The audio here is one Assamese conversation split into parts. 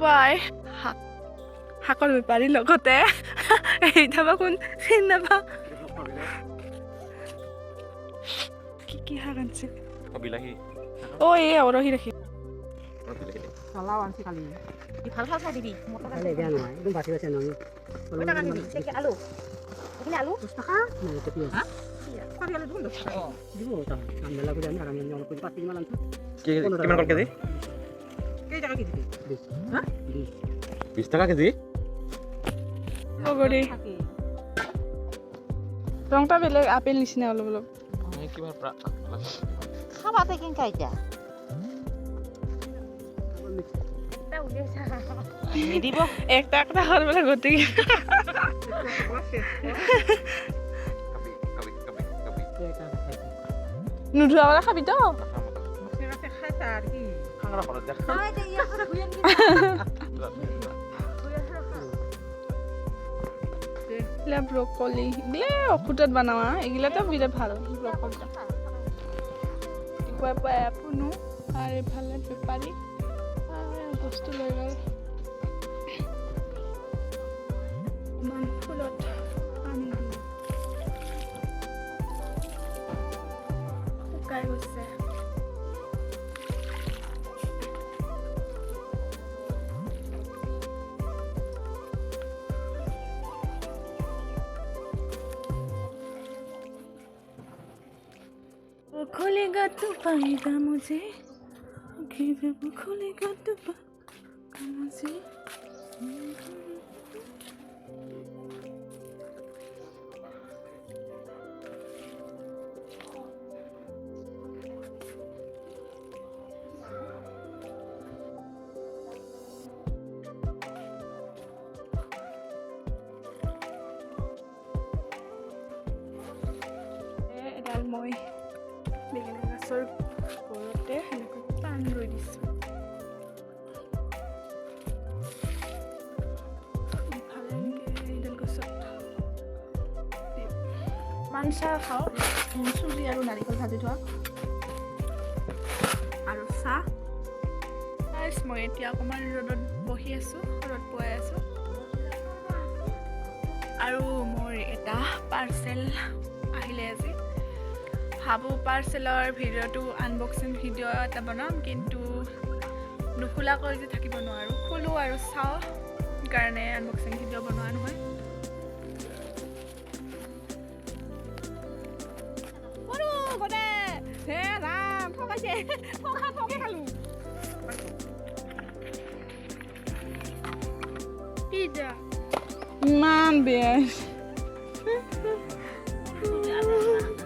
পুৱাই শাকৰ বেপাৰীৰ লগতে এইটা কোন চিন নাপাওঁ কি শাক আনছে বিলাহী এই অৰহি ৰাখি চলাও আনছি কালি ভাল ভাল চাই দিবি খালে বেয়া নহয় একদম বাচি বাচি নহয় কয় টাকা দিবি আলু এখানে আলু 10 টাকা নাই এটা পিয়াজ পারি আলু দেখুন 10 টাকা দিব তা আমবেলা করে আমি আর আমি অল্প করে 5 মান আনছি কিমান কল কেজি কয় টাকা কেজি 20 হ্যাঁ 20 টাকা কেজি বগৰী ৰংটা বেলেগ আপেল নিচিনা অলপ অলপ কিবা খাবা তাই কেন কাইটা নিদিব একটা একটা হল বলে গতি নুধুৱাবলৈ খাবি তো ব্ৰকলি এইগিলা ঔষধত বনাৱা এইগিলাতো বিৰাট ভাল ব্ৰকলি পুনো আৰু এইফালে বেপাৰী বস্তু লৈ গ'ল ইমান ফুলত পানী দি শুকাই গৈছে वो खोलेगा तो पाएगा मुझे वो खोलेगा तो पाएगा मुझे এডাল মই বেঙেনা গছৰ ঘৰতে সেনেকৈ টান ৰৈ দিছোঁ ইফালে এনেকৈ এইডাল গছত মাংস খাওঁ চুজি আৰু নাৰিকল ভাজি থোৱা আৰু চাহ মই এতিয়া অকণমান ৰ'দত বহি আছোঁ ৰ'দ পোৱাই আছোঁ আৰু মোৰ এটা পাৰ্চেল আহিলে আজি ভাবোঁ পাৰ্চেলৰ ভিডিঅ'টো আনবক্সিং ভিডিঅ' এটা বনাম কিন্তু নুখোলাকৈ যে থাকিব নোৱাৰোঁ খোলোঁ আৰু চাওঁ কাৰণে আনবক্সিং ভিডিঅ' বনোৱা নহয় ইমান বেয়া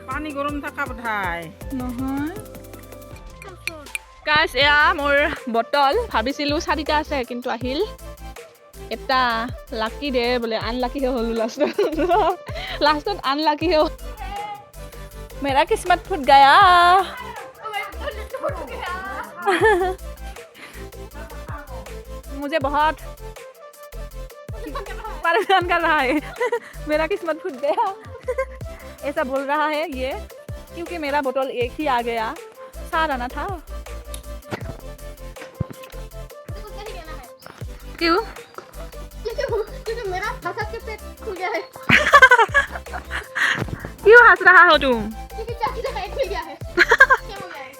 পানী গৰম থাকা বোধাই নহয় গাইছ এয়া মোৰ বটল ভাবিছিলোঁ 4টা আছে কিন্তু আহিল এটা লাকি দে বোলে আনলাকিহে হ'লো লাষ্টত আনলাকিহে मेरा किस्मत फूट गया मुझे बहुत परेशान कर रहा है मेरा किस्मत फूट गया ऐसा बोल रहा है ये क्योंकि मेरा बोतल एक ही आ गया 4 आना था क्यों क्योंकि मेरा हंस के पेट खुल गया है क्यों हंस रहा हो तुम क्योंकि चाची का पेट खुल गया है क्या हो गया है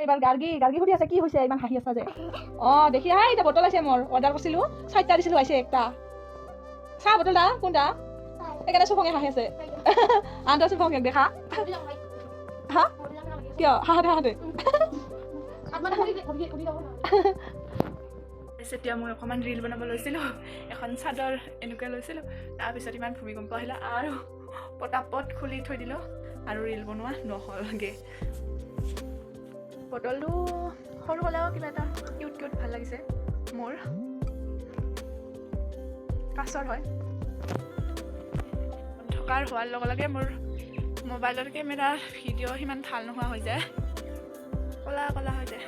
এইবাৰ গাৰ্গী সুধি আছে কি হৈছে ইমান হাঁহি আছা যে দেখি আহা এটা বটল আছে মোৰ অৰ্ডাৰ কৰিছিলোঁ 4টা দিছিলোঁ আহিছে একটা চাহ বটল দা কোনটা সেইকাৰণে চুফঙে হাঁহি আছে আনটা চুফঙে দেখা হা কিয় হাঁহাতে এতিয়া মই অকণমান ৰীল বনাব লৈছিলোঁ এখন চাদৰ এনেকৈ লৈছিলোঁ তাৰপিছত ইমান ভূমিকম্প আহিলে আৰু পটাপট খুলি থৈ দিলোঁ আৰু ৰীল বনোৱা নহ'লগৈ বটলটো সৰু হ'লেও কিবা এটা কিউট ভাল লাগিছে মোৰ কাছৰ হয় থকাৰ হোৱাৰ লগে লগে মোৰ মোবাইলৰ কেমেৰা ভিডিঅ' সিমান ভাল নোহোৱা হৈ যায় ক'লা ক'লা হৈ যায়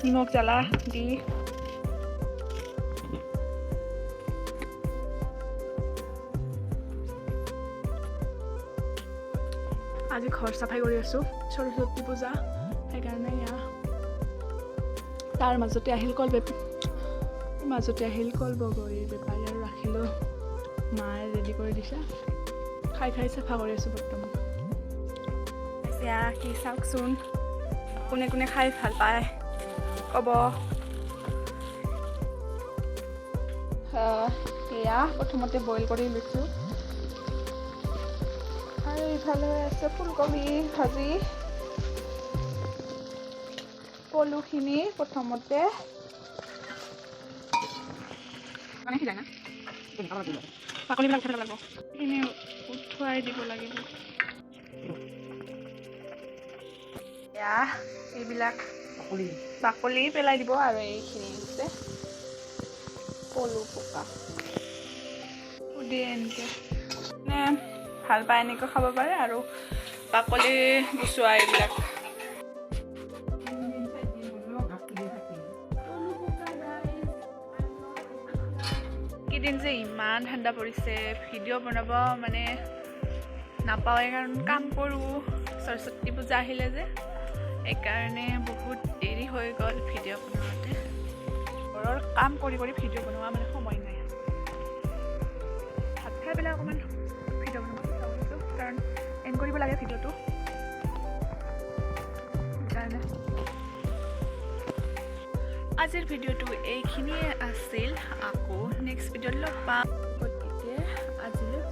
নিমখ জ্বালা দি আজি ঘৰ চাফাই কৰি আছোঁ সৰস্বতী পূজা সেইকাৰণে তাৰ মাজতে আহিল কল বগৰীৰ বেপাৰী আৰু ৰাখিলোঁ মায়ে ৰেডি কৰি দিছে খাই চাফা কৰি আছোঁ বৰ্তমান এতিয়া কি চাওকচোন কোনে কোনে খাই ভাল পায় ক'ব এয়া প্ৰথমতে বইল কৰি লৈছোঁ আৰু ইফালে আছে ফুলকবি ভাজি পলুখিনি প্ৰথমতে মানে সিজাই না বাকলিবিলাক উঠাব লাগিব এইখিনি উঠুৱাই দিব লাগিব এয়া এইবিলাক বাকলি পেলাই দিব আৰু এইখিনি হৈছে পলু পকা দিয়ে এনেকৈ মানে ভাল পায় এনেকৈ খাব পাৰে আৰু বাকলি গুচোৱা এইবিলাক কেইদিন যে ইমান ঠাণ্ডা পৰিছে ভিডিঅ' বনাব মানে নাপাওঁ কাৰণ কাম কৰোঁ সৰস্বতী পূজা আহিলে যে সেইকাৰণে বহুত দেৰি হৈ গ'ল ভিডিঅ' বনাওঁতে ঘৰৰ কাম কৰি ভিডিঅ' বনোৱা মানে সময় নাই ভাত খাই পেলাই অকণমান ভিডিঅ' বনাব চেষ্টা কৰিছোঁ কাৰণ এণ্ড কৰিব লাগে ভিডিঅ'টো সেইকাৰণে আজিৰ ভিডিঅ'টো এইখিনিয়ে আছিল আকৌ নেক্সট ভিডিঅ'ত লগ পাম গতিকে আজিলৈ